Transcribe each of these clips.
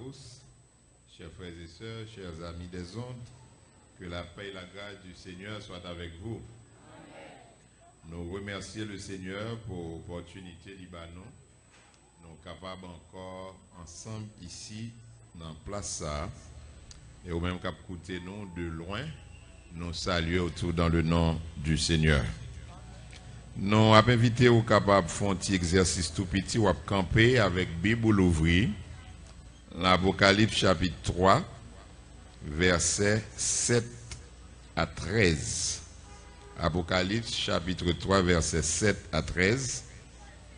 tous, chers frères et sœurs, chers amis des ondes, que la paix et la grâce du Seigneur soient avec vous. Amen. Nous remercions le Seigneur pour l'opportunité d'Ibanon. Nous sommes capables encore ensemble ici, dans la place ça, et au même cap côté nous de loin, nous saluons autour dans le nom du Seigneur. Nous avons invité au capable de faire un petit exercice tout petit ou à camper avec Bible l'ouvrir. L'Apocalypse chapitre 3, versets 7 à 13. Apocalypse chapitre 3, versets 7 à 13.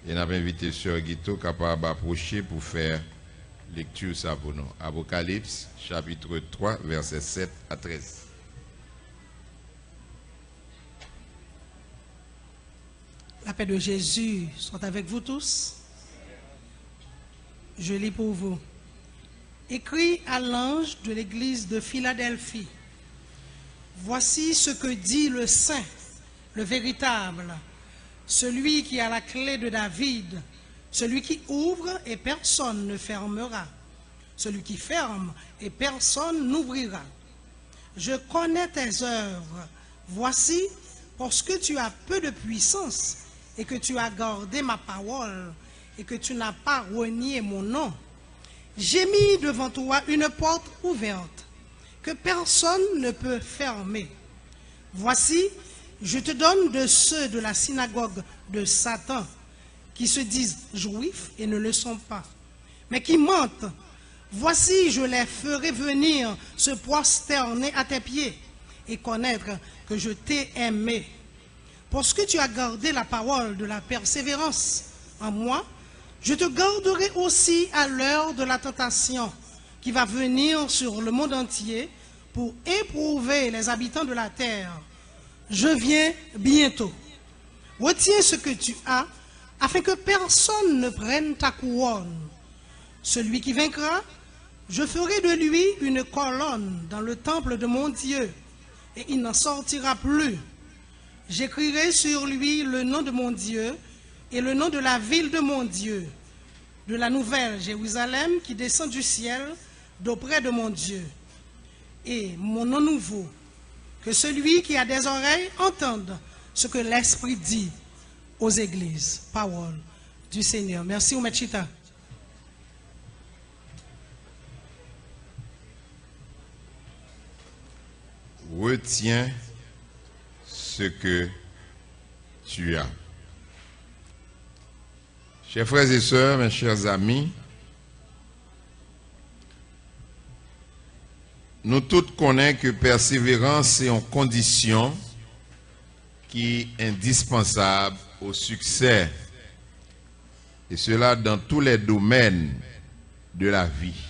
Et nous avons invité Sœur Guito capable d'approcher pour faire lecture ça pour nous. Apocalypse chapitre 3, versets 7 à 13. La paix de Jésus soit avec vous tous. Je lis pour vous. Écrit à l'ange de l'église de Philadelphie. Voici ce que dit le Saint, le véritable, celui qui a la clé de David, celui qui ouvre et personne ne fermera, celui qui ferme et personne n'ouvrira. Je connais tes œuvres. Voici, parce que tu as peu de puissance et que tu as gardé ma parole et que tu n'as pas renié mon nom, j'ai mis devant toi une porte ouverte que personne ne peut fermer. Voici, je te donne de ceux de la synagogue de Satan qui se disent juifs et ne le sont pas, mais qui mentent. Voici, je les ferai venir se prosterner à tes pieds et connaître que je t'ai aimé. Parce que tu as gardé la parole de la persévérance en moi, je te garderai aussi à l'heure de la tentation qui va venir sur le monde entier pour éprouver les habitants de la terre. Je viens bientôt. Retiens ce que tu as afin que personne ne prenne ta couronne. Celui qui vaincra, je ferai de lui une colonne dans le temple de mon Dieu et il n'en sortira plus. J'écrirai sur lui le nom de mon Dieu et le nom de la ville de mon Dieu, de la nouvelle Jérusalem qui descend du ciel d'auprès de mon Dieu. Et mon nom nouveau, que celui qui a des oreilles entende ce que l'Esprit dit aux églises. Parole du Seigneur. Merci, Oumechita. Retiens ce que tu as. Chers frères et sœurs, mes chers amis, nous tous connaissons que persévérance est une condition qui est indispensable au succès, et cela dans tous les domaines de la vie.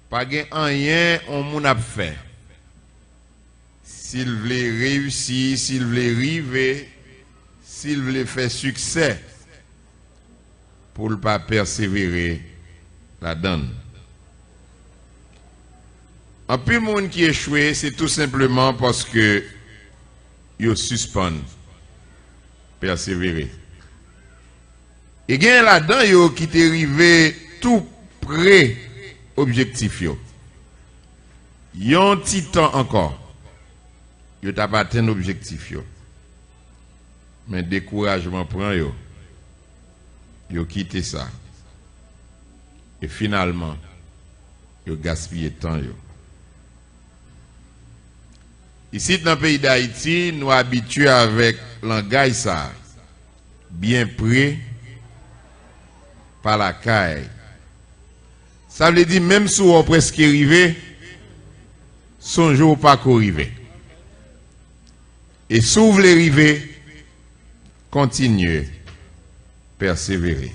Pas rien on moun a fait. S'il voulait réussir, s'il voulait arriver, s'il voulait faire succès, pour ne pas persévérer là-dedans. Un peu de monde qui échoue, c'est tout simplement parce que ils suspendent persévérer. Et bien là-dedans, ils qui est arrivé tout près objectif. Ils ont un petit temps encore. Ils n'ont pas atteint l'objectif. Mais découragement prend yo. Yo quitté ça. Et finalement, yo gaspillé temps yo. Ici dans le pays d'Haïti, nous habitués avec langage ça. Bien près par la caille. Ça veut dire même si on presque arrivé, son jour pas qu'arrivé. Et si vous voulez arriver, continuez, persévérer.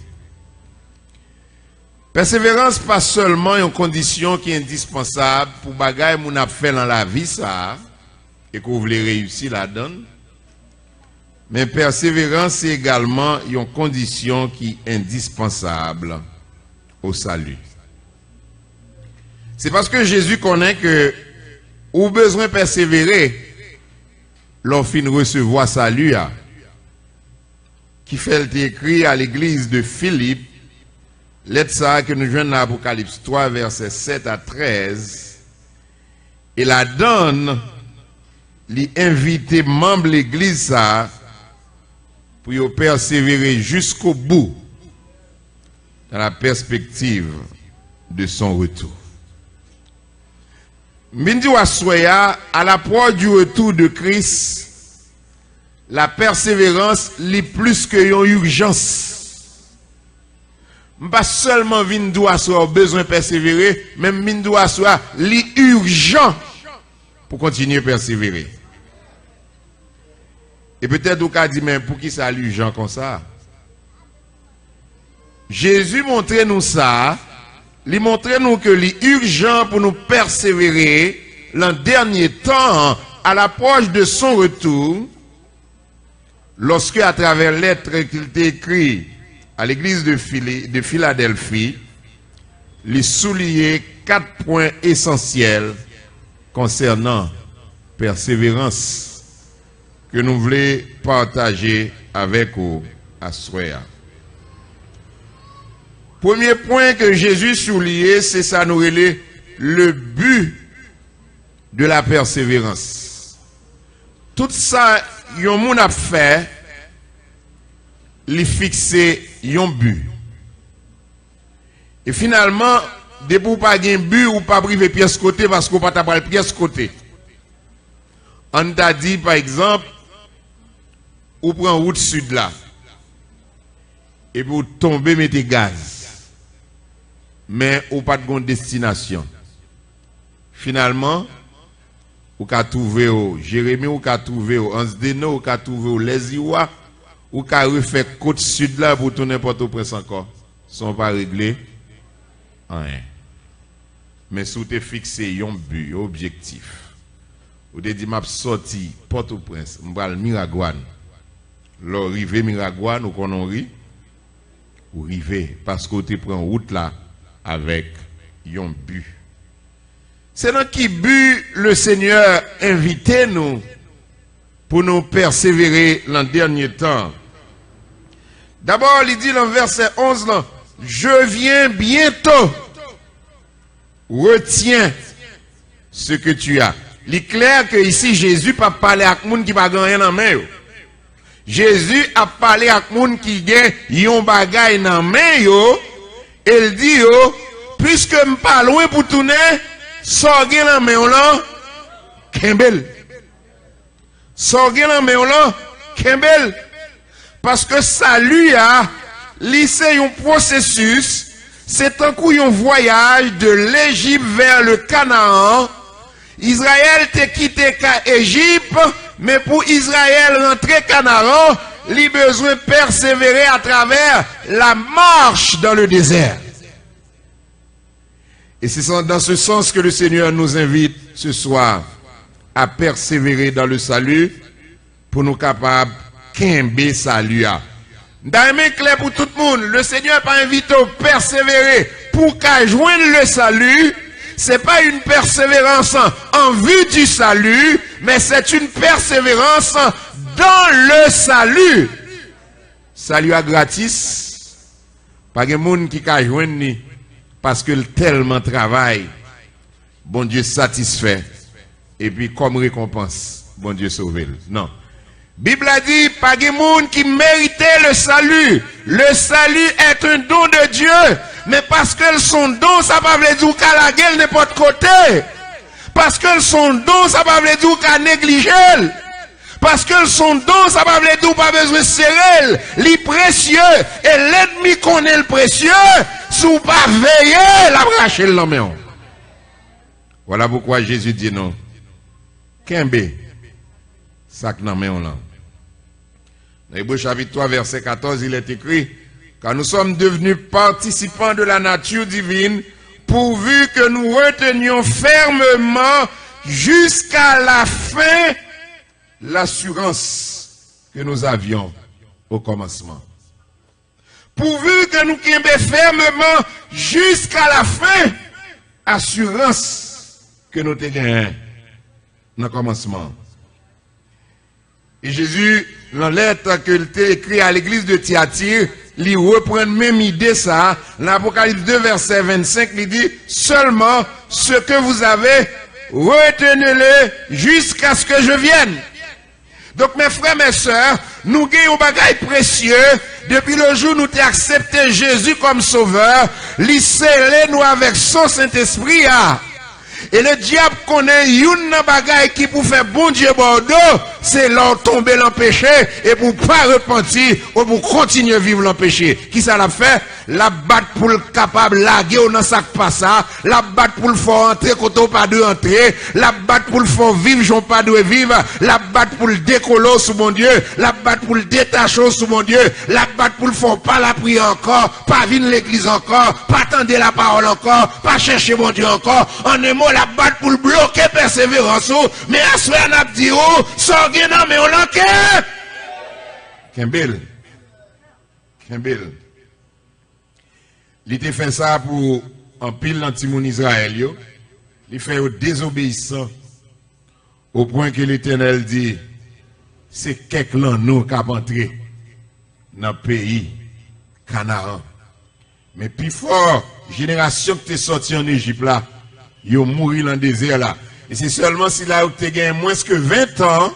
Persévérance pas seulement une condition qui est indispensable pour bagaille moun a fait dans la vie ça et que vous voulez réussir là-dedans, mais persévérance c'est également une condition qui est indispensable au salut. C'est parce que Jésus connaît que ou besoin de persévérer l'on fin recevoir salut qui fait écrit à l'église de Philippe lettre ça que nous joignons dans Apocalypse 3, versets 7 à 13, et la donne, l'inviter membre de l'église ça, pour y persévérer jusqu'au bout, dans la perspective de son retour. Mindi Wassoya, à l'approche du retour de Christ, la persévérance lit plus que une urgence. Pas seulement Mindi Wassoya besoin de persévérer, même Mindi Wassoya lit urgent pour continuer à persévérer. Et peut-être vous avez dit, mais pour qui ça l'urgent comme ça? Jésus montrait nous ça. Il montre nous que l'urgent pour nous persévérer l'an dernier temps à l'approche de son retour, lorsque à travers lettre qu'il t'a écrit à l'église de Philadelphie, il soulignait 4 points essentiels concernant persévérance que nous voulons partager avec vous à soir. Premier point que Jésus soulignait, c'est ça nous relève le but de la persévérance. Tout ça, yon moun a fait, li fixer yon but. Et finalement, depuis ou pas gen but ou pas privé pièce côté parce qu'on pas t'appelle pièce côté. On t'a dit par exemple, ou prend route sud là, et pour tomber mettez gaz. Mais ou pas de destination. Finalement, ou ka trouvé au Jérémie, ou ka trouvé au Ansdeno, ou ka trouvé au Lesiwa, ou ka refait côte sud là pour tourner Port-au-Prince encore. Sont pas réglés. Rien. Mais sous te fixé un but, un objectif. Ou te dit m'a sorti Port-au-Prince, m'bral Miragouane. L'on rive Miragouane ou qu'on ri ou rive parce que tu prend route là avec un but. C'est dans qui but le Seigneur invite nous pour nous persévérer dans le dernier temps. D'abord, il dit dans le verset 11, là, je viens bientôt. Retiens ce que tu as. Il est clair que ici, Jésus n'a pas parlé à quelqu'un qui n'a rien en main. Jésus a parlé à quelqu'un qui a un bagage dans main. Et il dit, puisque je ne suis pas loin pour tourner, sorgez la main là, Kembel. Sorgez la main là, Kembel. Parce que salut a, c'est un processus, c'est un coup un voyage de l'Égypte vers le Canaan. Israël t'a quitté l'Égypte, mais pour Israël rentrer Canaan, il a besoin de persévérer à travers la marche dans le désert. Et c'est dans ce sens que le Seigneur nous invite ce soir à persévérer dans le salut pour nous capables de salut. Dans les clair pour tout le monde, le Seigneur pas invité à persévérer pour qu'à joindre le salut. C'est pas une persévérance en vue du salut, mais c'est une persévérance dans le salut. Salut à gratis. Pas de monde qui a joindre parce que tellement travail, bon Dieu satisfait, et puis comme récompense, bon Dieu sauve. Non. Bible a dit, pas de monde qui méritait le salut. Le salut est un don de Dieu, mais parce que son don, ça va veut dire qu'à la gueule n'importe côté. Parce que son don, ça va veut dire qu'à négliger. Parce que son don, ça va veut dire pas besoin de serrer. Les précieux, et l'ennemi connaît le précieux, sous pas veiller, la bracher le main. Voilà pourquoi Jésus dit non. Kembe, sac nan main là. Dans Hébreux chapitre 3, verset 14, il est écrit, car nous sommes devenus participants de la nature divine, pourvu que nous retenions fermement jusqu'à la fin l'assurance que nous avions au commencement. Pourvu que nous kembe fermement jusqu'à la fin, assurance que nous avons dans le commencement. Et Jésus, dans la lettre qu'il t'a écrit à l'église de Thyatire, il reprend même idée ça. L'Apocalypse 2, verset 25, il dit, seulement ce que vous avez, retenez-le jusqu'à ce que je vienne. Donc mes frères, mes sœurs, nous gagnons un bagage précieux. Depuis le jour où nous avons accepté Jésus comme sauveur, il scellé nous avec son Saint-Esprit. Et le diable connaît une bagaille qui pour faire bon Dieu Bordeaux, c'est leur tomber dans le péché et pour pas repentir ou pour continuer à vivre dans le péché. Qui ça l'a fait? La batte pour le capable laguer ou dans sac pas ça, la batte pour le faire entrer quand on pas de entrer, la batte pour le faire vivre, j'en pas de vivre, la batte pour le décoller sous mon Dieu, la batte pour le détacher sous mon Dieu, la batte pour le faire pas la prière encore, pas venir l'église encore, pas attendre la parole encore, pas chercher mon Dieu encore, en un mot la batte pour le bloquer persévérance, mais à ce moment on a dit, oh, sorgez non, mais on l'enquête. Kembel. Il était fait ça pour un pile l'antimon Israël. Il fait au désobéissant au point que l'Éternel dit, c'est quelqu'un nous qui a entré dans le pays Canaan. Mais plus fort, génération qui est sortie en Égypte là, ils ont mouru dans le désert là. Et c'est seulement si là où tu as gagné moins que 20 ans,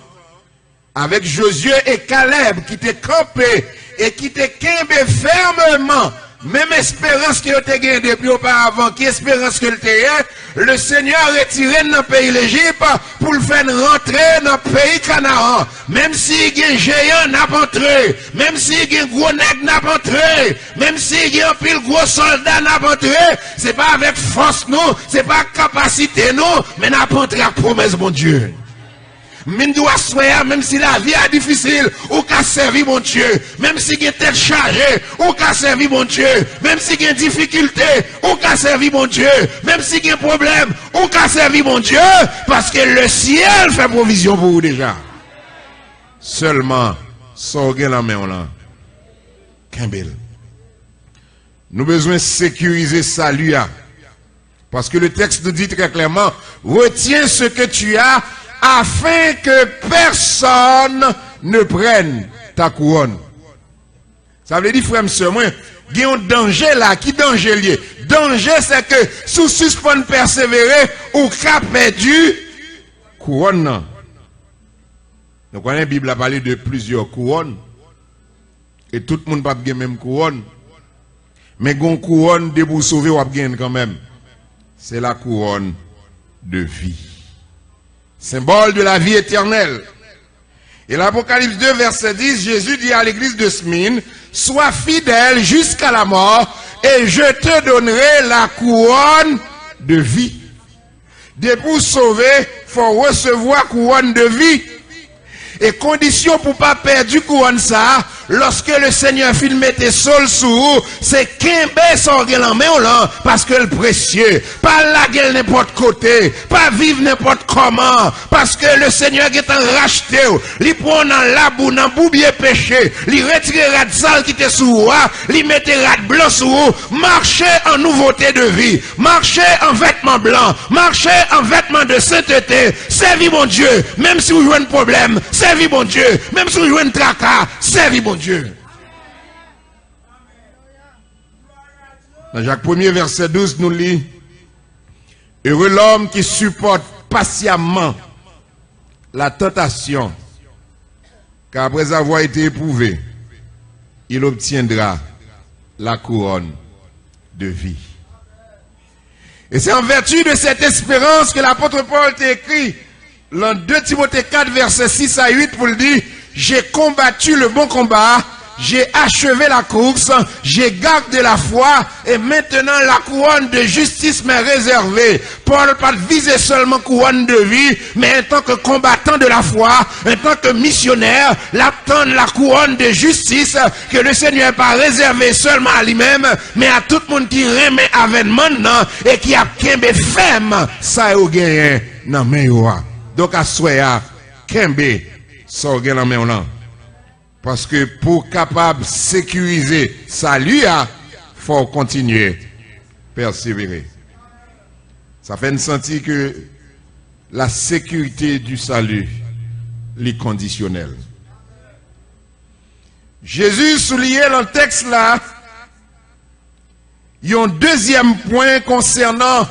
avec Josué et Caleb qui t'ont campé et qui t'ont campé fermement, même espérance que tu as gagné depuis auparavant, qui espérance que tu as, le Seigneur a retiré dans le pays l'Égypte pour le faire rentrer dans le pays Canaan. Même s'il y a un géant n'a pas entré, même s'il y a un gros nègre n'a pas entré, même s'il y a un pile gros soldat n'a pas entré, c'est pas avec force nous, c'est pas capacité nous, mais n'a pas entré à promesse mon Dieu. Même si la vie est difficile, ou qu'à servir mon Dieu, même si il y a tête chargée, ou qu'à servir mon Dieu, même si il y a difficulté, ou qu'à servir mon Dieu, même si il y a problème, ou qu'à servir mon Dieu, parce que le ciel fait provision pour vous déjà. Seulement, sorgez la main là. Kembel. Nous besoin de sécuriser salut. Parce que le texte nous dit très clairement, retiens ce que tu as, afin que personne ne prenne ta couronne. Ça veut dire, frère, monsieur, moi, il y a un danger là. Qui danger lié? Danger, c'est que, sous suspend persévérer, ou qu'a perdu couronne. Donc, on a la Bible a parlé de plusieurs couronnes. Et tout le monde n'a pas la même couronne. Mais une couronne de vous sauver, ou gagner quand même. C'est la couronne de vie. Symbole de la vie éternelle. Et l'Apocalypse 2, verset 10, Jésus dit à l'église de Smyrne, sois fidèle jusqu'à la mort, et je te donnerai la couronne de vie. De pour sauver, faut recevoir couronne de vie. Et condition pour pas perdre du couronne ça, lorsque le Seigneur filme tes sols sous, c'est qu'un sorgé en main là, parce que le précieux, pas la gueule n'importe côté, pas vivre n'importe comment, parce que le Seigneur est en racheté, il prend dans la boue, dans boubier péché, il retire rat sale qui était sous vous, il mette rat blanc sous vous, marchez en nouveauté de vie, marchez en vêtements blancs, marchez en vêtements de sainteté, servis mon Dieu, même si vous jouez un problème, servis mon Dieu, même si vous jouez un tracas, servis mon Dieu. Dans Jacques 1er, verset 12, nous lit, heureux l'homme qui supporte patiemment la tentation, car après avoir été éprouvé, il obtiendra la couronne de vie. Et c'est en vertu de cette espérance que l'apôtre Paul t'a écrit dans 2 Timothée 4, verset 6 à 8, pour le dire, j'ai combattu le bon combat, j'ai achevé la course, j'ai gardé la foi, et maintenant la couronne de justice m'est réservée. Paul pas viser seulement couronne de vie, mais en tant que combattant de la foi, en tant que missionnaire, l'attendre la couronne de justice que le Seigneur n'a pas réservé seulement à lui-même, mais à tout le monde qui remet avec maintenant et qui a kembe ferme, ça est au gagné dans main. Donc à soya kembe sorgé dans main là. Parce que pour capable sécuriser salut, il faut continuer, persévérer. Ça fait sentir que la sécurité du salut est conditionnelle. Jésus soulignait dans le texte là, il y a un deuxième point concernant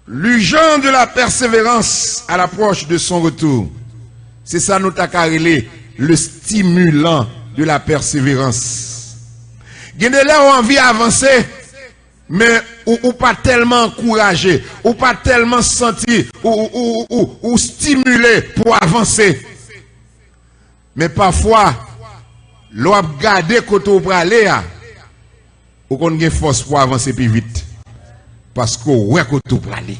l'urgence de la persévérance à l'approche de son retour. C'est ça nous tacarelé, le stimulant de la persévérance. Il y a des là où envie d'avancer, mais ou pas tellement encouragé, ou pas tellement senti, ou stimulé pour avancer. Mais parfois, l'on a gardé côté pour aller, ou qu'on a force pour avancer plus vite. Parce qu'on a côté pour aller.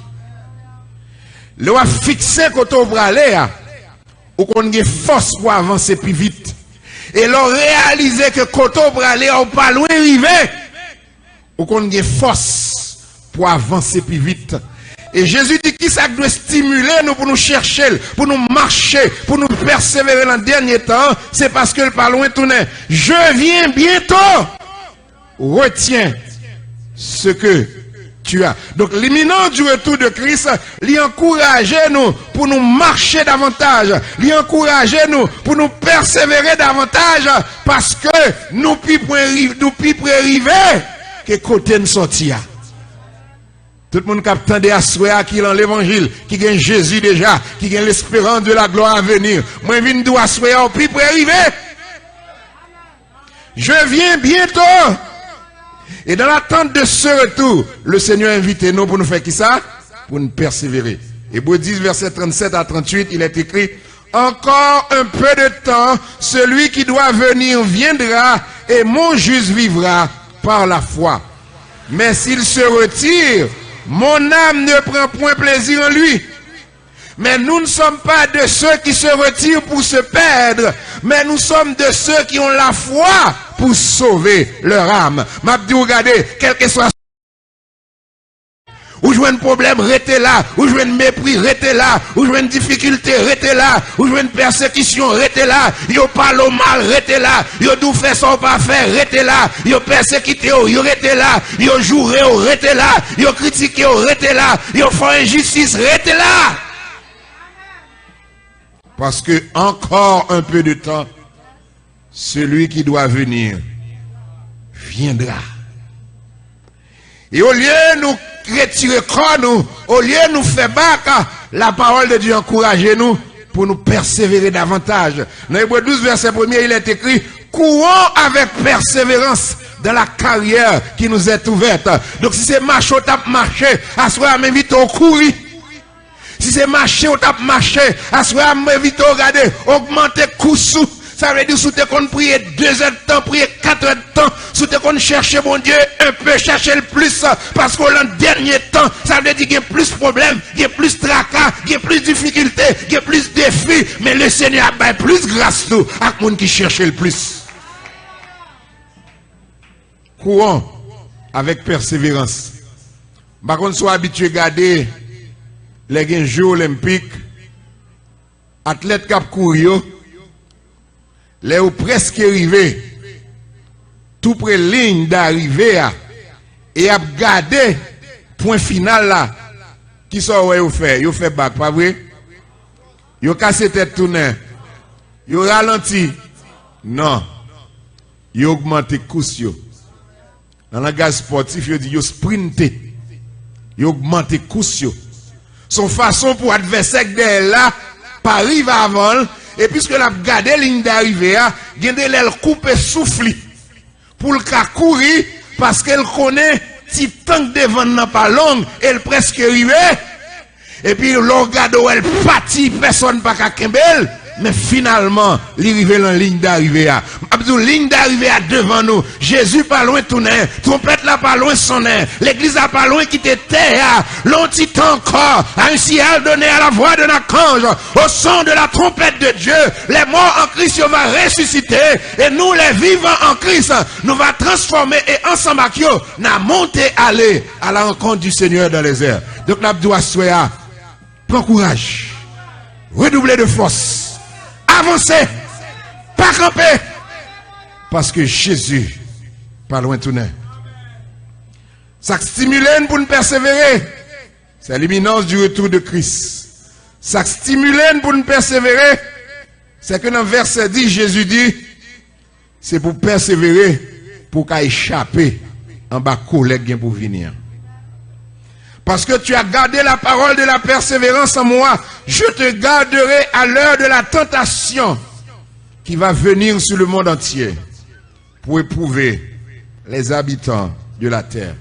L'on a fixé côté pour aller, ou qu'on a force pour avancer plus vite. Et l'on réalisé que côté pour aller, on pas loin arrivé. Ou qu'on a force pour avancer plus vite. Et Jésus dit qui ça doit stimuler nous pour nous chercher, pour nous marcher, pour nous persévérer dans le dernier temps, c'est parce que le pas loin tourner. Je viens bientôt. Retiens ce que tu as. Donc l'imminence du retour de Christ, lui encourager nous pour nous marcher davantage, lui encourager nous pour nous persévérer davantage, parce que nous plus arriver que côté nous sortir. Tout le monde qui attendait à souhait qui est dans l'évangile, qui gagne Jésus déjà, qui gagne l'espérance de la gloire à venir. Moi, je viens de souhait au plus pour arriver. Je viens bientôt. Et dans l'attente de ce retour, le Seigneur invite nous pour nous faire qui ça? Pour nous persévérer. Hébreux 10, verset 37 à 38, il est écrit, encore un peu de temps, celui qui doit venir viendra, et mon juste vivra par la foi. Mais s'il se retire, mon âme ne prend point plaisir en lui. Mais nous ne sommes pas de ceux qui se retirent pour se perdre, mais nous sommes de ceux qui ont la foi pour sauver leur âme. M'a dit, regardez, quel que soit ou jouer un problème, restez là, ou jouer un mépris, restez là, ou jouer une difficulté, restez là, ou jouer une persécution, restez là, yo parle au mal, restez là, yo dou fait ça ou pas faire, restez là, yo persécuté, yo restez là, yo joué, restez là, yo critiqué, restez là, yo fait injustice, restez là. Parce que encore un peu de temps, celui qui doit venir viendra. Et au lieu de nous retirer corps, nous, au lieu de nous faire bac, la parole de Dieu encourage nous pour nous persévérer davantage. Dans Hébreux 12, verset 1, il est écrit, courons avec persévérance dans la carrière qui nous est ouverte. Donc si c'est marcher, on tape marcher, à ce moment m'invite au courir. Si c'est marcher, on tape marcher, à ce moment m'invite au regarder, augmenter coup sous. Ça veut dire sous te qu'on prie 2 heures de temps, prier 4 heures de temps, sous te qu'on cherche mon Dieu un peu, chercher le plus, parce qu'au dernier temps, ça veut dire qu'il y a plus de problèmes, qu'il y a plus de tracas, qu'il y a plus de difficultés, qu'il y a plus de défis, mais le Seigneur a plus grâce nous à monde qui cherche le plus. Courons avec persévérance. Par contre, soit habitué à regarder les Jeux olympiques, athlètes qui courent, les ou presque arrivé, tout près ligne d'arrivée, et a gardé point final là, qui sont ouais, vous fait bac, pas vrai? Vous cassé tête tournée, vous ralenti, non, vous augmenté course. Dans le langage sportif, vous dit vous sprinté, vous augmenté course. Son façon pour adversaire là, pas arriver avant. Et puisque la gardé ligne d'arrivée, il y a des coupes soufflées pour le cas courir parce qu'elle connaît si tant que devant n'a pas long, elle presque arrivée. Et puis l'orgado elle partit, personne pas qu'à Kembel, mais finalement, l'arrivée dans la ligne d'arrivée. Abdou, ligne d'arrivée devant nous. Jésus pas loin tourner, trompette là pas loin sonner, l'église a pas loin quitter terre, l'anti encore, un signal donné à la voix de l'archange, au son de la trompette de Dieu, les morts en Christ vont ressusciter, et nous les vivants en Christ, nous va transformer et ensemble avec eux, nous monter aller à la rencontre du Seigneur dans les airs. Donc l'Abdou Assoya, prends courage, redoublez de force. Avancez, pas camper, parce que Jésus, pas loin de tourner. Ça stimule pour nous persévérer, c'est l'imminence du retour de Christ. Ça stimule pour nous persévérer, c'est que dans le verset 10, Jésus dit, c'est pour persévérer, pour qu'à échapper en bas collègue pour venir. Parce que tu as gardé la parole de la persévérance en moi, je te garderai à l'heure de la tentation qui va venir sur le monde entier pour éprouver les habitants de la terre.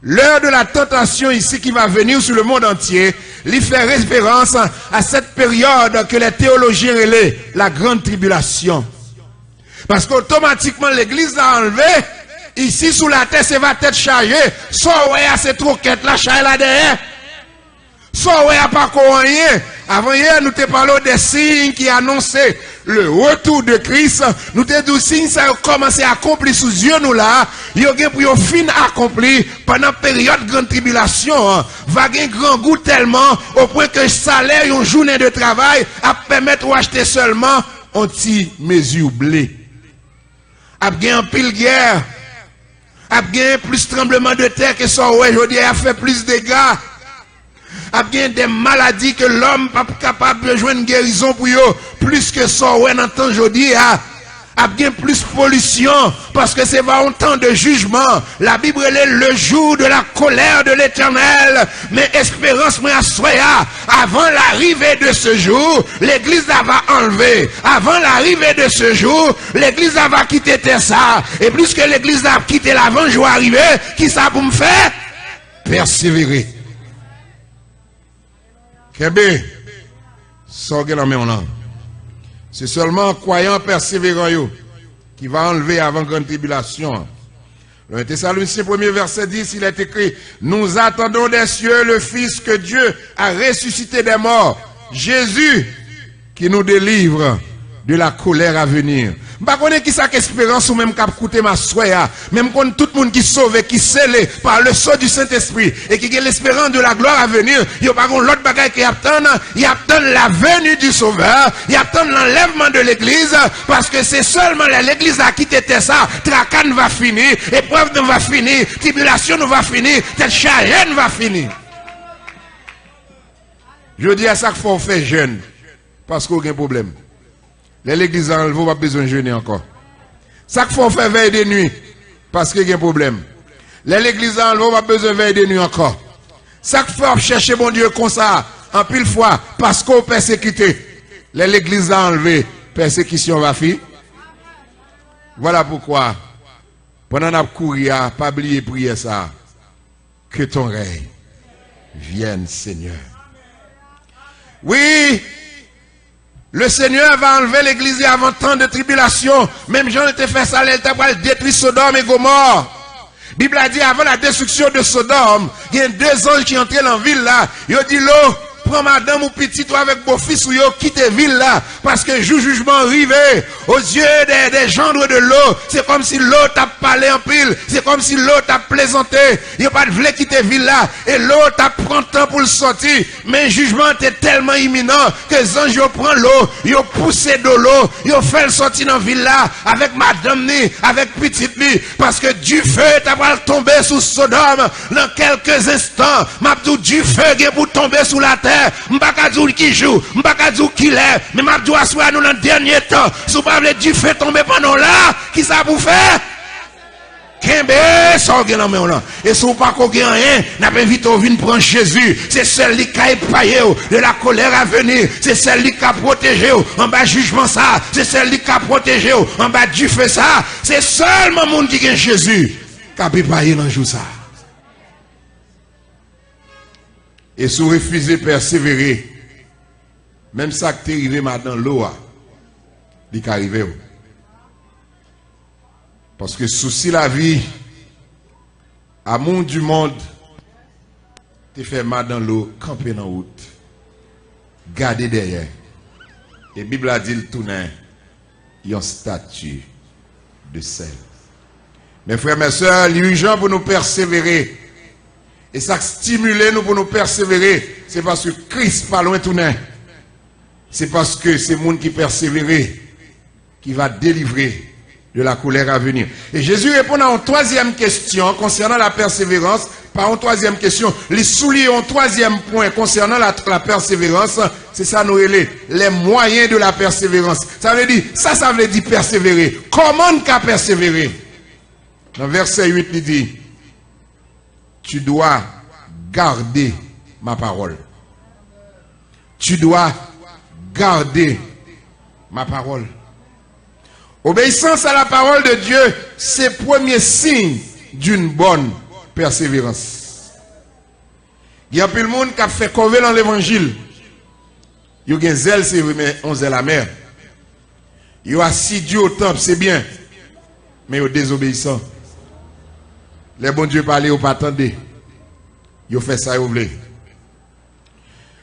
L'heure de la tentation ici qui va venir sur le monde entier, il fait référence à cette période que les théologiens relaient la grande tribulation. Parce qu'automatiquement l'église a enlevé, ici sous la terre, ça va être chargé. Soit ouais à cette roquette là, chargé là derrière. Soit ouais à pas rien. Avant hier, nous te parlons des signes qui annonçaient le retour de Christ. Nous te dit signes ça a commencé à accomplir sous yeux nous là. Il y a pour fin accompli pendant période de grande tribulation. Va gagner grand goût tellement au point que le salaire une journée de travail a permettre d'acheter seulement un petit mesure blé. A gagné un pile guerre. A gagné plus tremblement de terre que ça aujourd'hui a fait plus de dégâts. A bien des maladies que l'homme pas capable de joindre une guérison pour eux, plus que ça ouais dans temps aujourd'hui a bien plus pollution parce que c'est pas un temps de jugement. La Bible est le jour de la colère de l'Éternel, mais espérance moi soya avant l'arrivée de ce jour, l'église va enlever. Avant l'arrivée de ce jour, l'église va quitter ça et plus que l'église a quitté l'avant jour arrivé, qui ça pour me faire persévérer. Kébé, sorgez la main en. C'est seulement en croyant persévérant qui va enlever avant grande tribulation. Le Thessaloniciens 1er verset 10, il est écrit, nous attendons des cieux le Fils que Dieu a ressuscité des morts, Jésus qui nous délivre de la colère à venir. Bah connaît qui ça qu'espérance ou même cap coûter ma soya, même quand tout le monde qui sauvé, qui scellé par le sceau du Saint-Esprit et qui a l'espérance de la gloire à venir, il y a pas l'autre bagaille qui attend, il attend la venue du Sauveur, il attend l'enlèvement de l'église parce que c'est seulement l'église à quitter ça, tracan va finir, épreuve ne va finir, tribulation ne va finir, telle charge va finir. Je dis à ça qu'il faut faire jeûne parce qu'il y a un problème. L'église en enlevé, pas besoin de jeûner encore. Ça qu'il faut faire veille de nuit, parce qu'il y a un problème. L'église en enlevé, pas besoin de veille de nuit encore. Ça qu'il faut chercher mon Dieu comme ça, en pile fois, parce qu'on persécuté. L'église a enlevé, persécution va finir. Voilà pourquoi, pendant qu'on a couru, pas oublier prier ça. Que ton règne vienne, Seigneur. Oui. Le Seigneur va enlever l'église avant tant de tribulation. Même Jean était fait ça, il était pour détruire Sodome et Gomorre. La Bible a dit avant la destruction de Sodome, il y a 2 anges qui entraient dans la ville là. Ils ont dit l'eau, prends madame ou petit toi avec beau fils ou yo quitte ville là. Parce que jugement arrivé aux yeux des gendres de l'eau. C'est comme si l'eau t'a parlé en pile. C'est comme si l'eau t'a plaisanté. Il n'y a pas de voulu quitter ville là. Et l'eau t'a prend temps pour le sortir. Mais le jugement était tellement imminent que les anges prennent l'eau. Ils ont poussé de l'eau. Ils ont fait le sortir dans la ville là. Avec madame ni, avec petite ni. Parce que du feu t'a pas tombé sous Sodome. Dans quelques instants, m'abdou du feu qui est pour tomber sous la terre. M'bakadou qui joue, m'bakadou qui lève, mais m'abdou assoir nous dans le dernier temps. Si vous parlez du feu tomber pendant là, qui ça vous fait? Kembe, ça gagne dans main là. Et si vous pas qu'on gagne rien, n'a pas vite au vin prendre Jésus. C'est celle qui a épaillé de la colère à venir. C'est celle qui a protégé en bas jugement ça. C'est celle qui a protégé en bas du feu ça. C'est seulement monde qui gagne Jésus qui a épaillé dans jour ça. Et si vous refusez de persévérer, même ça qui est arrivé maintenant, l'eau, il est arrivé. Parce que souci la vie, à mon du monde, tu fais mal dans l'eau, camper dans la route, garder derrière. Et la Bible a dit le tourner, il y a un statut de sel. Mes frères, mes soeurs, l'urgent pour nous persévérer. Et ça stimule nous pour nous persévérer. C'est parce que Christ pas loin tourner. C'est parce que c'est le monde qui persévère qui va délivrer de la colère à venir. Et Jésus répond à une 3e question concernant la persévérance. par une troisième question. Les souliers un troisième point concernant la persévérance. C'est ça nous les moyens de la persévérance. Ça veut dire persévérer. Comment qu'à persévérer? Dans verset 8, il dit, tu dois garder ma parole. Tu dois garder ma parole. Obéissance à la parole de Dieu, c'est le premier signe d'une bonne persévérance. Il y a plus de monde qui a fait corvée dans l'évangile. Il y a un zèle, c'est vrai, mais on zèle la mer. Il y a assidu au temple, c'est bien. Mais il y a désobéissant. Les bons dieux parlaient, ils pas attendu. Ils ont fait ça, ils ont voulu.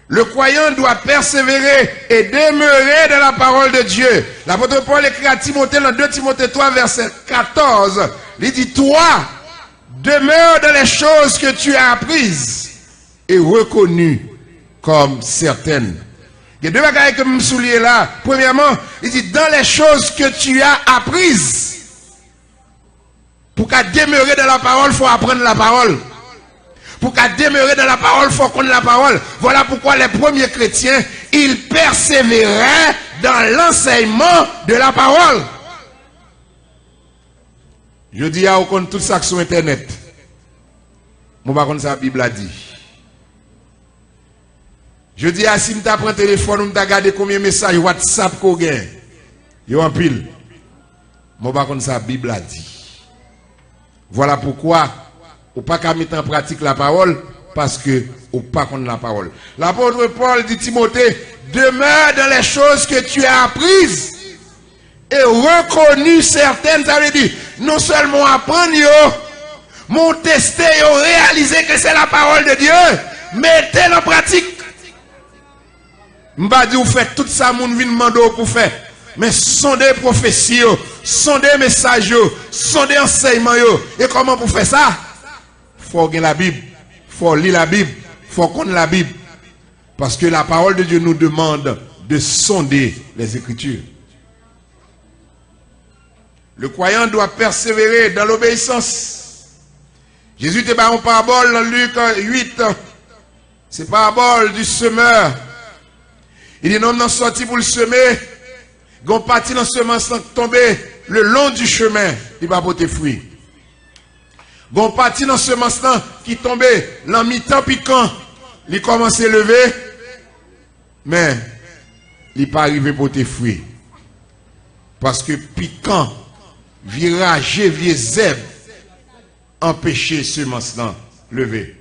Le croyant doit persévérer et demeurer dans la parole de Dieu. L'apôtre Paul écrit à Timothée dans 2 Timothée 3, verset 14. Il dit, toi, demeure dans les choses que tu as apprises et reconnues comme certaines. Il y a deux bagages que je me souligne là. Premièrement, il dit, dans les choses que tu as apprises. Pour qu'à demeurer dans la parole, il faut apprendre la parole. Pour qu'à demeurer dans la parole, il faut connaître la parole. Voilà pourquoi les premiers chrétiens, ils persévéraient dans l'enseignement de la parole. Je dis à vous tout ça sur Internet. Moi, par contre, ça, la Bible a dit. Je dis à si tu prends un téléphone, tu as regardé combien de messages WhatsApp qu'on gagne. Il y a un pile. Moi, par contre, ça, la Bible a dit. Voilà pourquoi, ou pas qu'à mettre en pratique la parole, parce que, ou pas qu'on la parole. L'apôtre Paul dit Timothée, demeure dans les choses que tu as apprises et reconnues certaines. Ça veut dire, non seulement apprendre, mon tester, réaliser que c'est la parole de Dieu, mettez-le en pratique. M'ba dit, vous faites tout ça, mon vin mando pour faire. Mais sondez prophéties, sondez messages, sondez enseignements. Et comment pour faire ça? Faut lire la Bible, faut lire la Bible, faut connaître la Bible. Parce que la parole de Dieu nous demande de sonder les Écritures. Le croyant doit persévérer dans l'obéissance. Jésus te parle en parabole dans Luc 8. C'est parabole du semeur. Il dit non, non, sorti pour le semer. Gon parti dans semence tomber le long du chemin, il va porter fruit. Gon parti dans semence qui tombait dans mi-temps piquant, il commence à lever, mais il pas arrivé porter fruit. Parce que piquant, virage, vieux zèbre, empêcher semence lever.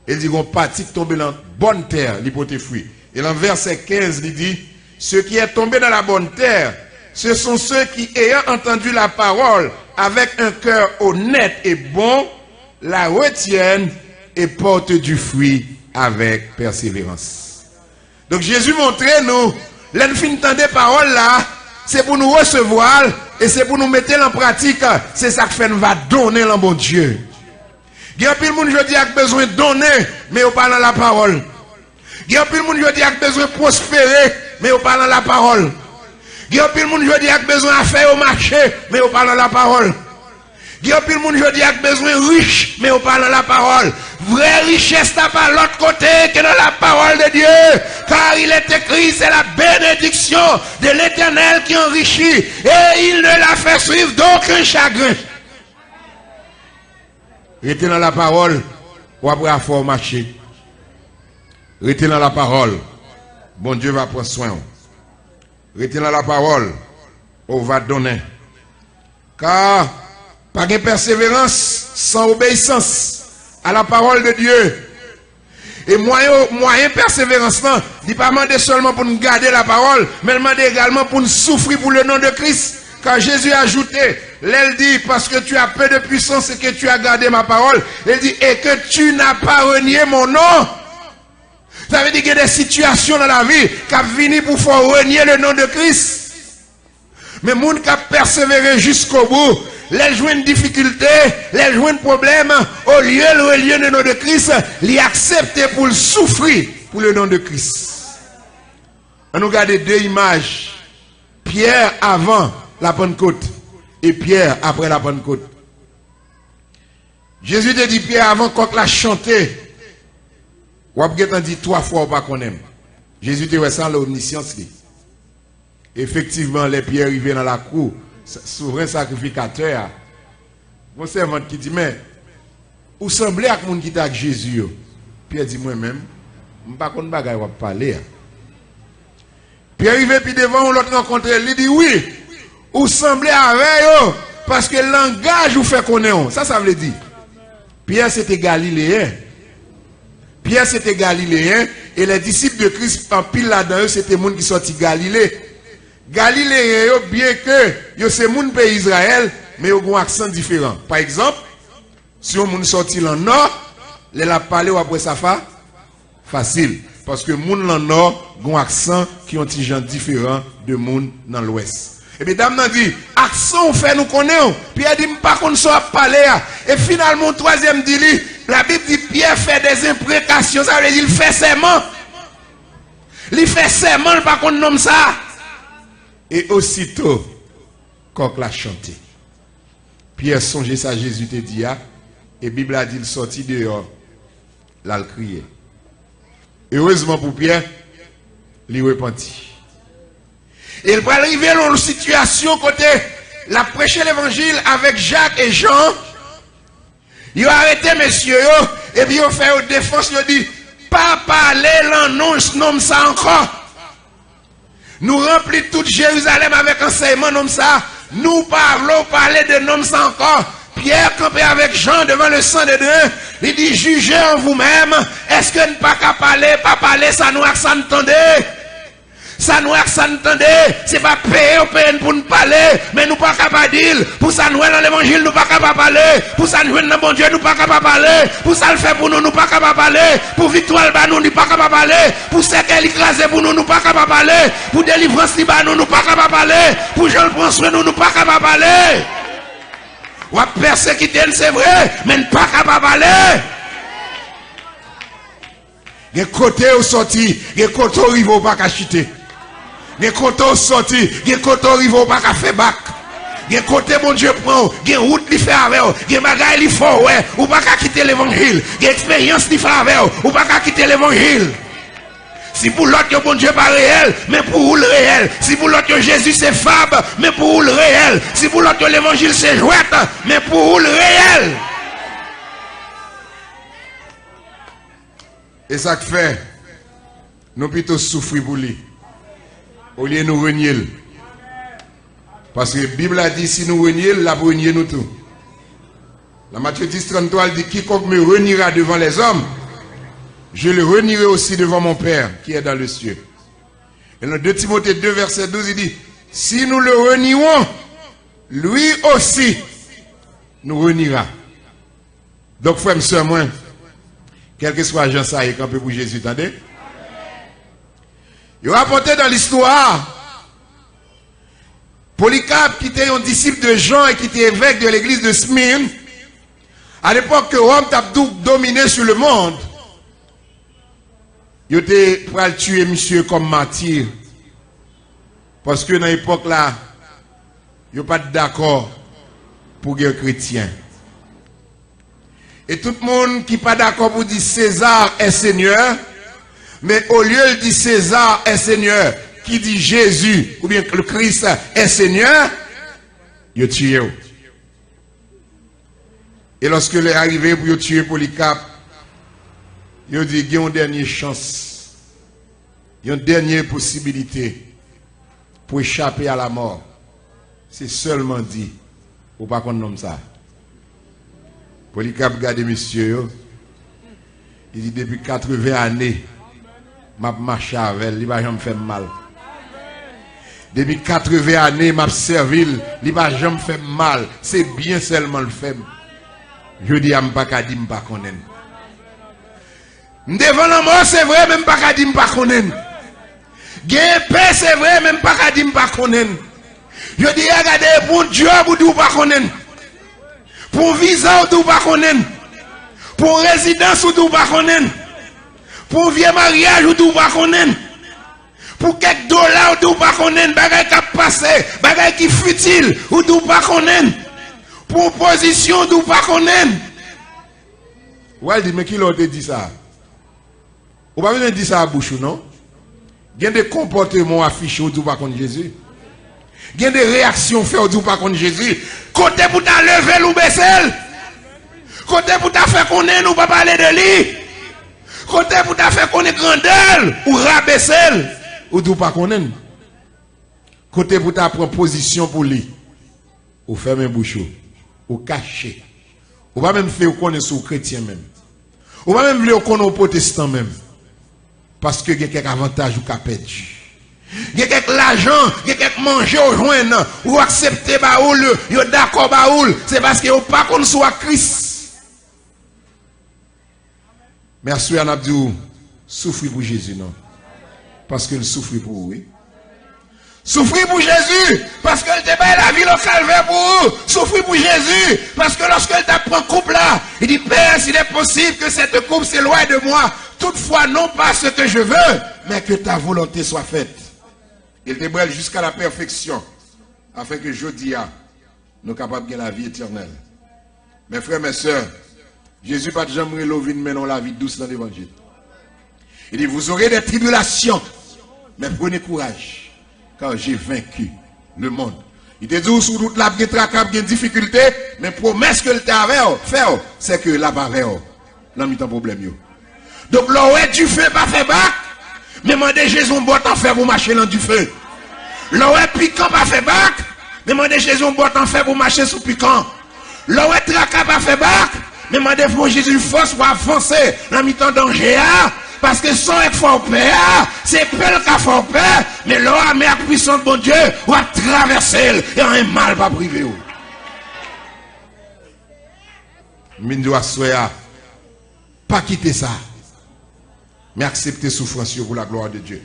Il dit gon parti tomber dans bonne terre, il porter fruit. Et dans verset 15, il dit, ceux qui est tombé dans la bonne terre, ce sont ceux qui, ayant entendu la parole avec un cœur honnête et bon, la retiennent et portent du fruit avec persévérance. Donc Jésus montrait nous, l'infinitant des paroles là, c'est pour nous recevoir et c'est pour nous mettre en pratique. C'est ça que fait nous va donner le bon Dieu. Il y a plus de monde qui a besoin de donner, mais on parle dans la parole. Il y a plus de monde qui a besoin de prospérer, mais on parle dans la parole. Il y a plus de monde qui a besoin de faire au marché, mais on parle dans la parole. Il y a plus de monde qui a besoin de riche, mais on parle dans la parole. Vraie richesse n'est pas l'autre côté que dans la parole de Dieu. Car il est écrit, c'est la bénédiction de l'Éternel qui enrichit. Et il ne la fait suivre d'aucun chagrin. Restez dans la parole, ou après à faire au marché. Restez dans la parole. Bon Dieu va prendre soin. Restez dans la parole. On va donner. Car, pas de persévérance sans obéissance à la parole de Dieu. Et moyen persévérance, non, il ne pas demander seulement pour nous garder la parole, mais demander également pour nous souffrir pour le nom de Christ. Car Jésus a ajouté, il dit, parce que tu as peu de puissance et que tu as gardé ma parole, il dit, et que tu n'as pas renié mon nom. Ça veut dire qu'il y a des situations dans la vie qui ont fini pour faire renier le nom de Christ. Mais les gens qui ont persévéré jusqu'au bout, les jouent une difficulté, les jouent un problème, au lieu de relier le nom de Christ, les accepter pour le souffrir pour le nom de Christ. On nous regarde deux images. Pierre avant la Pentecôte et Pierre après la Pentecôte. Jésus te dit Pierre avant qu'on la chanter. Ou après dit 3 fois ou pas qu'on aime. Jésus te dit ça l'omniscience. Effectivement, les pierres arrivent dans la cour, souverain sacrificateur. Mon servant qui dit mais ou semblez à monde qui est avec Jésus. Pierre dit moi-même, je ne sais pas qu'on va parler. Pierre arrive puis devant l'autre rencontre, il dit oui, ou semblez avec eux parce que le langage vous fait connaître. Ça veut dire. Pierre c'était Galiléen. Pierre c'était Galiléen et les disciples de Christ en pile là-dedans, c'était les gens qui sorti Galilée. Galiléen, bien que c'est les pays Israël, mais ils ont un accent différent. Par exemple, si on est sorti dans le nord, les la parler après ça facile. Parce que les gens dans le nord ont un accent qui ont des gens différents de gens dans l'ouest. Et bien, dame n'a dit, accent on fait nous connaissons. Pierre dit, pas qu'on soit parler. Et finalement, troisième dit, la Bible dit, Pierre fait des imprécations. Ça veut dire, il fait serment. Il fait serment, pas qu'on nomme ça. Et aussitôt, coq l'a chanté. Pierre songeait ça, Jésus te dit, et la Bible a dit, il sortit dehors, là, il criait. Heureusement pour Pierre, il repentit. Et il va arriver dans une situation côté, la prêcher l'évangile avec Jacques et Jean. Ils ont arrêté, messieurs, et puis ils ont fait une défense, ils ont dit, pas parler l'annonce, nomme ça encore. Nous remplissons toute Jérusalem avec enseignement, nomme ça. Nous parlons, parler de nomme ça encore. Pierre campé avec Jean devant le sang de Dieu. Il dit, jugez en vous-même. Est-ce que ne pas qu'à parler, pas parler, ça nous ça entendez? Ça nous entendez? C'est pas payer pour nous parler, mais nous pas capable dire. Pour ça nous dans l'évangile, nous pas capable parler. Pour ça nous dans bon Dieu, nous pas capable parler. Pour ça le fait pour nous, nous pas capable parler. Pour victoire nous, nous pas capable parler. Pour ce qu'elle écrasé pour nous, nous pas capable parler. Pour délivrance nous, nous pas capable parler. Pour Jean le prend soin nous, nous pas capable parler. Ou à persécuter, c'est vrai, mais nous pas capable parler. Les côtés au sorti, les côtés au riveau pas cacheter. Les côtés au sorti, les côtés au riveau pas faire bac. Les côtés mon Dieu prend, les route li fait avec, les bagailles li font ouais, ou pas quitter l'évangile. Les expériences li fait avec, ou pas quitter l'évangile. Si pour l'autre, bon Dieu pas réel, mais pour vous le réel. Si pour l'autre, Jésus c'est fable, mais pour vous le réel. Si pour l'autre, l'évangile c'est jouette, mais pour vous le réel. Et ça que fait, nous plutôt souffrir pour lui. Au lieu de nous renier. Parce que la Bible a dit, si nous renier, la renier nous tout. La Matthieu 10, 33 dit, quiconque me reniera devant les hommes, je le renierai aussi devant mon Père qui est dans le ciel. Et dans 2 Timothée 2, verset 12, il dit, si nous le renions, lui aussi nous reniera. Donc, frère, monsieur, moi, quel que soit Jean ça, il campé pour Jésus, attendez? Il a rapporté dans l'histoire, Polycarpe, qui était un disciple de Jean et qui était évêque de l'église de Smyrne, à l'époque que Rome t'a dominé sur le monde, il était prêt à tuer monsieur comme martyr. Parce que dans l'époque là, il n'y a pas d'accord pour guerre chrétien. Et tout le monde qui n'est pas d'accord pour dire César est Seigneur, mais au lieu de dire César est Seigneur, qui dit Jésus ou bien le Christ est Seigneur, il a tué. Et lorsque il est arrivé pour tuer Polycarpe, il a dit qu'il y a une dernière chance, il y a une dernière possibilité pour échapper à la mort. C'est seulement dit, ou pas qu'on nomme ça. Polycarpe regarde monsieur, il dit depuis 80 années, m'a marché avec, il va jamais faire mal. Depuis 80 années, m'a servi, il va jamais faire mal. C'est bien seulement le fait. Je dis à m'pas qu'à dire m'pas connaître. Devant la mort, c'est vrai, même pas qu'à dire m'pas connaître. Gain paix, c'est vrai, même pas qu'à dire m'pas connaître. Je dis regardez pour Dieu, vous pas connaître. Pour visa, vous pas connaître. Pour résidence, vous pas connaître. Pour vieux mariage, vous pas connaître. Pour quelques dollars, vous pas connaître. Bagay qui passe, bagay qui futile, vous pas connaître. Pour position, vous pas connaître. Ou elle dit, mais qui l'a dit ça? Ou pas besoin de dire ça à bouche, non? Il y a des comportements affichés au pas contre Jésus. Il y a des réactions faites au pas contre Jésus. Côté pour ta lever ou baisser. Côté pour ta faire qu'on est, nous pas parler de lui. Côté pour ta faire qu'on est grandeur ou rabaisser. Ou tout pas qu'on est. Côté pour ta prendre position pour lui. Ou fermer bouche. Ou cacher. Ou pas même faire qu'on est sous chrétien même. Ou pas même faire qu'on est protestant même. Parce que il y a quelques avantages ou perdu. Il y a quelques l'argent, il y a quelques manger au joindre, ou accepter baoul, yo d'accord baoul, c'est parce que yo pas qu'on soit Christ. Merci à Nabdou, souffrir pour Jésus non. Parce qu'il souffre pour vous. Oui? Souffrir pour Jésus, parce qu'elle te bat la vie au calvaire pour vous. Souffrir pour Jésus, parce que lorsqu'elle t'apprend couple là, il dit Père, s'il est possible que cette coupe s'éloigne de moi, toutefois non pas ce que je veux, mais que ta volonté soit faite. Il te brûle jusqu'à la perfection, afin que jeudi, nous capables de gagner la vie éternelle. Mes frères, mes sœurs, Jésus pas jamais levé mais non la vie douce dans l'évangile. Il dit, vous aurez des tribulations, mais prenez courage, car j'ai vaincu le monde. Il te dit, sous toute la des difficultés, mais promesse que le t'a fait, c'est que là-bas, là, il y a un problème. Donc, là, du feu, pas fait bac, mais demandez Jésus, on boit en fer pour marcher dans du feu. Là, piquant, pas fait bac, mais demandez Jésus, on boit en fer pour marcher sous piquant. Là, tracas, pas fait bac, mais demandez Jésus, force pour avancer dans mi-temps danger, parce que sans être fort père, c'est pelle qui a fort père, mais là, mais puissante, bon Dieu, on va traverser, et un mal pas privé. Mindoua soya, pas quitter ça. Mais accepter souffrance pour la gloire de Dieu.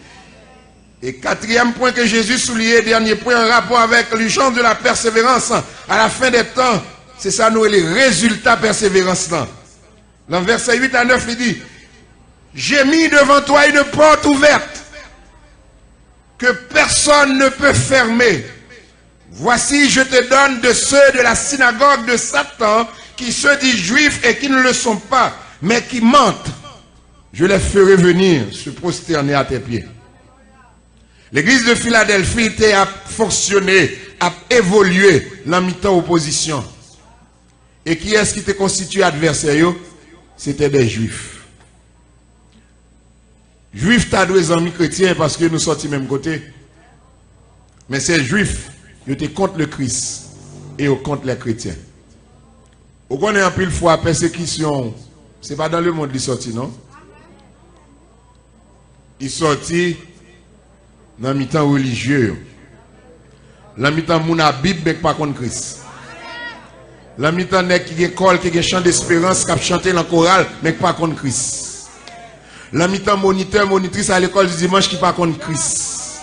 Et quatrième point que Jésus soulignait, dernier point en rapport avec l'urgence de la persévérance à la fin des temps, c'est ça nous les résultats persévérance là. Dans verset 8 à 9, il dit, j'ai mis devant toi une porte ouverte que personne ne peut fermer. Voici, je te donne de ceux de la synagogue de Satan qui se disent juifs et qui ne le sont pas, mais qui mentent. Je les ferai venir se prosterner à tes pieds. L'église de Philadelphie était à fonctionner, à évoluer dans mi-temps opposition. Et qui est-ce qui était constitué adversaire? C'était des juifs. Juifs, t'as deux amis chrétiens parce que nous sommes du même côté. Mais ces juifs, ils étaient contre le Christ et contre les chrétiens. Vous connaissez un peu le fois persécution, c'est pas dans le monde qui sorti, non? Il sortit dans le mi-temps religieux. Dans le mi-temps moun a Bible mais pas contre Christ. Dans le mi-temps nek qui école qui chant d'espérance qui a chanté dans le choral mais pas contre Christ. Dans le mi-temps moniteur monitrice à l'école du dimanche qui pas contre Christ.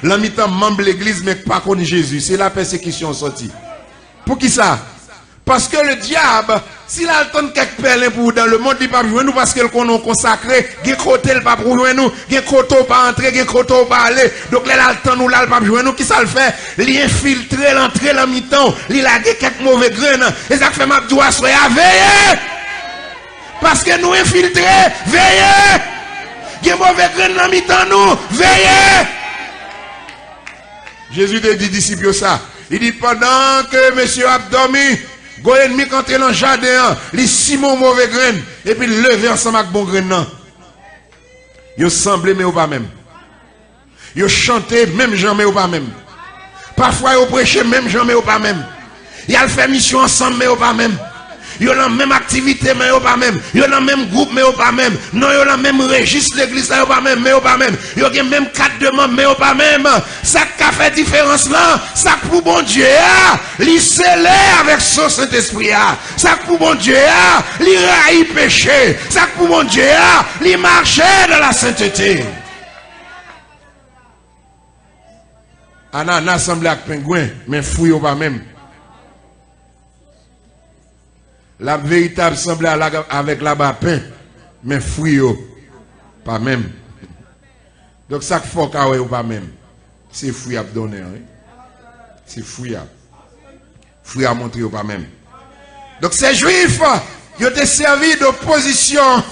Dans le mi-temps membre de l'église mais pas contre Jésus. C'est la persécution sortie. Pour qui ça? Parce que le diable, s'il a le temps de quelques perles pour dans le monde, il ne peut pas jouer nous parce qu'il est consacré, il côté pas pour jouer nous, il côté pas entrer, il côté pas aller. Donc là, il a le temps nous là, il pas jouer nous, qui ça le fait? Il infiltrer l'entrée dans mi-temps, il a quelques mauvais graines. Et ça fait ma doigt soyez veillez. Parce que nous infiltrer, veillez. Il y a mauvais graines dans mi-temps nous, veillez. Jésus te dit disciples ça. Il dit pendant que monsieur a dormi, go ennemi quand il est dans le jardin, les Simon mauvais grain, et puis lever ensemble avec bon grain. Ils semblent mais ou pas même. Ils chantent même jamais ou pas même. Parfois ils prêchent même jamais ou pas même. Ils ont fait mission ensemble mais ou pas même. Ils ont la même activité mais ou pas même. Ils ont le même groupe mais ou pas même. Non, ils ont le même registre l'église mais ou pas même, mais ou pas même. Ils ont le même cadre de membres mais ou pas même. Ça qui a fait différence là, ça pour bon Dieu, li scellé avec son Saint-Esprit. Ça pour bon Dieu, li raï péché. Ça pour bon Dieu, li marcher dans la sainteté. Ananas semble avec pingouin, mais fouille ou pas même. La véritable semble avec la pain, mais fruit pas même. Donc ça qu'il faut ou pas même. C'est fruit à donner. Hein? C'est fruit à montrer ou pas même. Donc ces juifs, ils ont servi d'opposition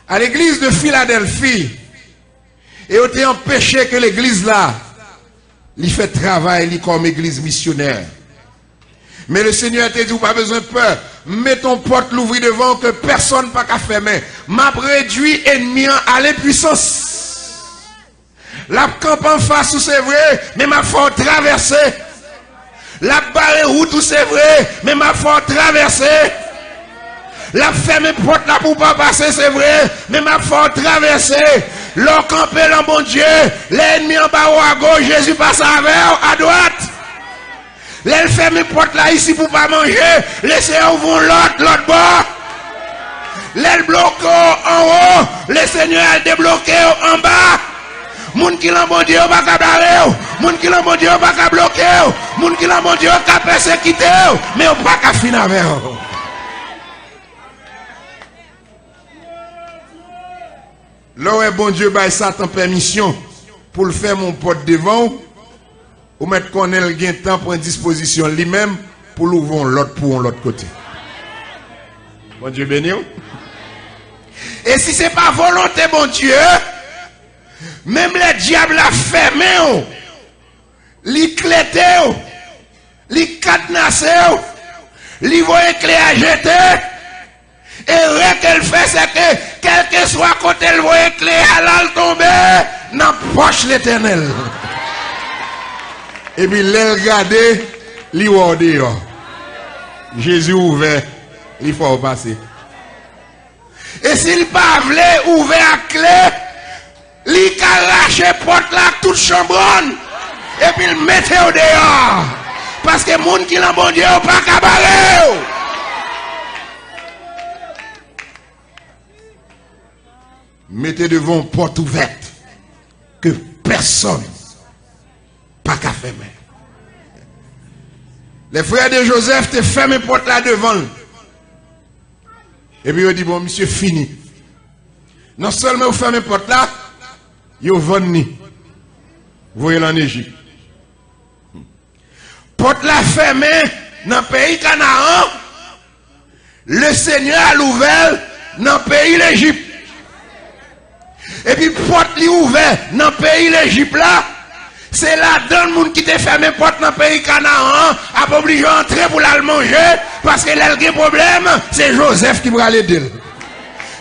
à l'église de Philadelphie. Et ils ont empêché que l'église là, il fait travail comme église missionnaire. Mais le Seigneur te dit, pas besoin de peur. Mets ton porte l'ouvrir devant que personne pas qu'à fermer. M'a réduit ennemi à l'impuissance. La camp en face, c'est vrai, mais m'a faut traverser. La barre route, c'est vrai, mais m'a faut traverser. La ferme porte là pour pas passer, c'est vrai, mais m'a faut traverser. L'on campé là, mon Dieu, l'ennemi en bas ou à gauche, Jésus passe à droite. Les ferme porte là ici pour pas manger, laissez ouvrir l'autre bord. Les bloquer en haut, le Seigneur a débloqué en bas. Moun qui l'en bon Dieu pas qu'à barrer, moun qui l'en bon Dieu pas qu'à bloquer, moun qui l'en bon Dieu qu'à persécuter, mais on pas qu'à finir avec. Là, bon Dieu, bah, Satan permission pour le faire mon porte devant, ou mettre qu'on ait le temps pour une disposition lui-même pour l'ouvrir l'autre pour l'autre côté. Bon Dieu béni. Et si ce n'est pas volonté, bon Dieu, même le diable a fermé, li clété, li cadenassé, li voyait clé à jeter. Et rien qu'elle fait, c'est que, quel que soit côté elle voyait clé à l'al tomber, dans la poche l'éternel. Et puis, l'elle regardait, li dehors. Jésus ouvert, il faut passer. Et s'il pas voulait ouvert à clé, li arrache porte là, toute chambronne. Et puis, il mettait au dehors. Parce que les gens qui l'ont bon Dieu, pas cabaret. Mettez devant une porte ouverte que personne pas qu'à fermer. Les frères de Joseph te ferment porte là devant. Et puis ils dit bon monsieur fini. Non seulement vous fermez porte là, vous vendez. Vous voyez en Égypte. Porte là fermée dans le pays Canaan. Le Seigneur a l'ouvert dans le pays l'Égypte. Et puis, porte li ouvert dans le pays l'Égypte là, c'est là dans le monde qui te fermé porte dans le pays Canaan, a pas obligé d'entrer pour la manger, parce que là, il y a un problème, c'est Joseph qui va l'aider.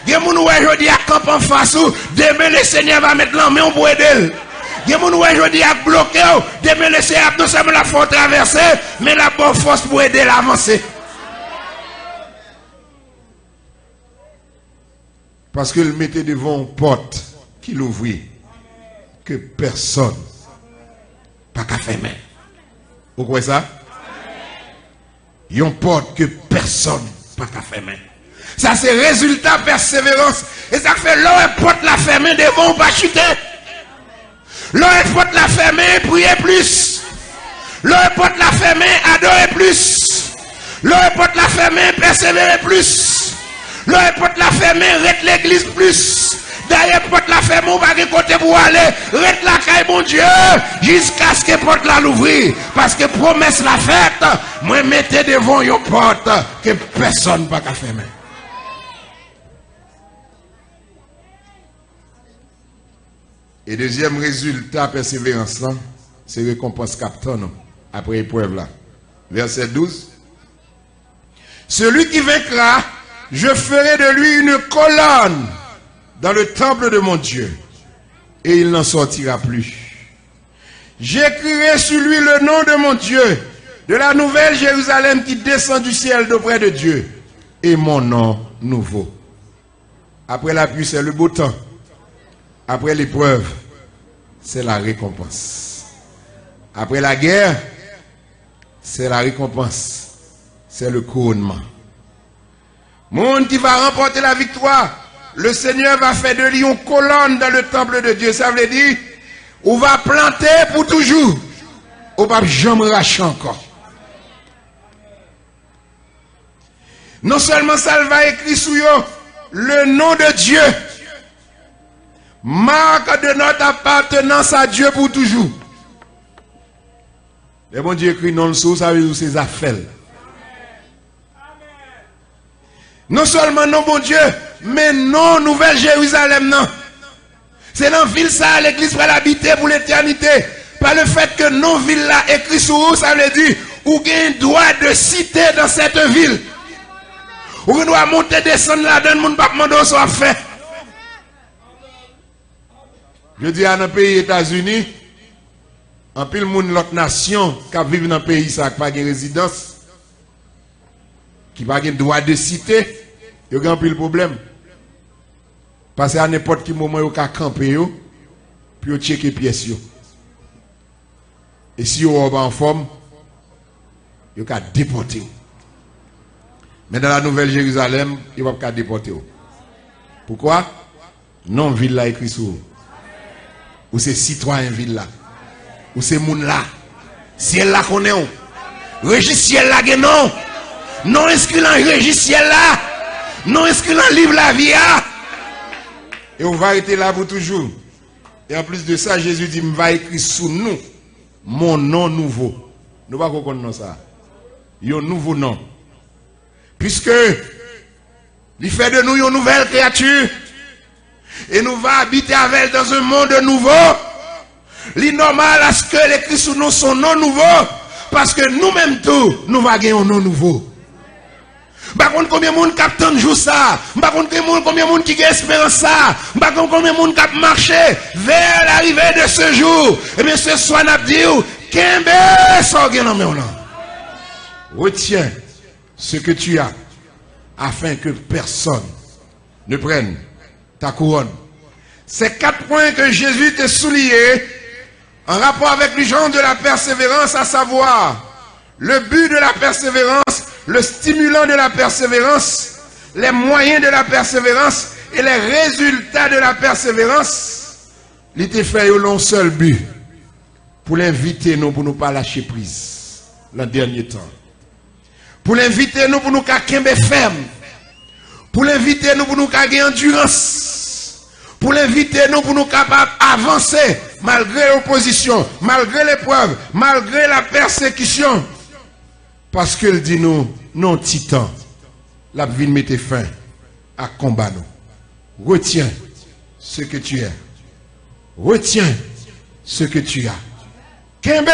Il y a des gens qui aujourd'hui à camp en face, demain le Seigneur va mettre la main pour aider. Il y a des gens qui aujourd'hui à bloquer, demain le Seigneur non seulement la faut traverser, mais la bonne force pour aider à avancer. Parce qu'il mettait devant une porte qu'il ouvrit, que personne pas qu'à fermer. Vous croyez ça? Une porte que personne pas qu'à fermer. Ça c'est résultat persévérance. Et ça fait l'autre porte la fermer devant ou pas chuter. L'autre porte la fermer, prier plus. L'autre porte la fermer, adorer plus. L'autre porte la fermer, persévérer plus. L'autre porte la fermer, reste l'église plus. D'ailleurs, porte la ferme, on va de côté pour aller. Reste la caille, mon Dieu, jusqu'à ce que porte la l'ouvrir. Parce que promesse la fête, moi mettez devant une porte que personne ne va fermer. Et deuxième résultat, persévérance, c'est récompense captain après épreuve là. Verset 12. Celui qui vaincra, je ferai de lui une colonne dans le temple de mon Dieu, et il n'en sortira plus. J'écrirai sur lui le nom de mon Dieu, de la nouvelle Jérusalem qui descend du ciel d'auprès de Dieu, et mon nom nouveau. Après la pluie, c'est le beau temps. Après l'épreuve, c'est la récompense. Après la guerre, c'est la récompense. C'est le couronnement. Monde qui va remporter la victoire, le Seigneur va faire de lui une colonne dans le temple de Dieu. Ça veut dire, on va planter pour toujours. On va jamais racher encore. Non seulement ça va écrire sur eux le nom de Dieu. Marque de notre appartenance à Dieu pour toujours. Et bon Dieu écrit non le sous, ça veut dire ses affaires. Non seulement non bon Dieu, mais non Nouvelle Jérusalem, non. C'est dans la ville ça, l'église va l'habiter pour l'éternité. Par le fait que non ville là écrit sur vous, ça veut dire, ou avez un droit de citer dans cette ville. Ou doit monter, descendre là, dans le monde, pas demander soit fait. Je dis à un pays États-Unis, en pile monde l'autre nation qui vivent dans le pays ça qui pas de résidence, qui pas de droit de citer, il y a un pile problème. Parce qu'à n'importe quel moment, il y a camper, puis il checker pièces. Et si vous êtes en forme, il y a déporter. Mais dans la Nouvelle Jérusalem, il ne va pas déporter. Pourquoi? Non, ville là écrit sur. Ou c'est citoyen ville là. Ou c'est moun là. Ciel là qu'on est. Registre ciel là que non. Non inscrit dans registre ciel là. Non inscrit dans livre la vie. Et on va arrêter là pour toujours. Et en plus de ça, Jésus dit, il va écrire sous nous mon nom nouveau. Nous ne pouvons pas connaître ça. Il y a un nouveau nom. Puisque il fait de nous une nouvelle créature. Et nous va habiter avec elle dans un monde nouveau. Il normal à ce que l'écrit sous nous son nom nouveau. Parce que nous-mêmes tout, nous va gagner un nom nouveau. Par contre, combien de monde qui attend jour ça? Par contre, combien de monde qui a espérance ça? Par contre, combien de monde qui a marché vers l'arrivée de ce jour? Eh bien, ce soir, nous dit, Kembe, ça retiens ce que tu as, afin que personne ne prenne ta couronne. Ces 4 points que Jésus t'a soulignés, en rapport avec le genre de la persévérance, à savoir le but de la persévérance, le stimulant de la persévérance, les moyens de la persévérance et les résultats de la persévérance, il était fait un seul but, pour l'inviter nous pour nous pas lâcher prise le dernier temps. Pour l'inviter nous pour nous qu'à ferme. Pour l'inviter nous pour nous qu'à gagner endurance. Pour l'inviter nous pour nous capables avancer malgré l'opposition, malgré l'épreuve, malgré la persécution. Parce qu'il dit nous, non titan, la vie mette fin à combat nous. Retiens ce que tu es. Retiens ce que tu as. Kembe.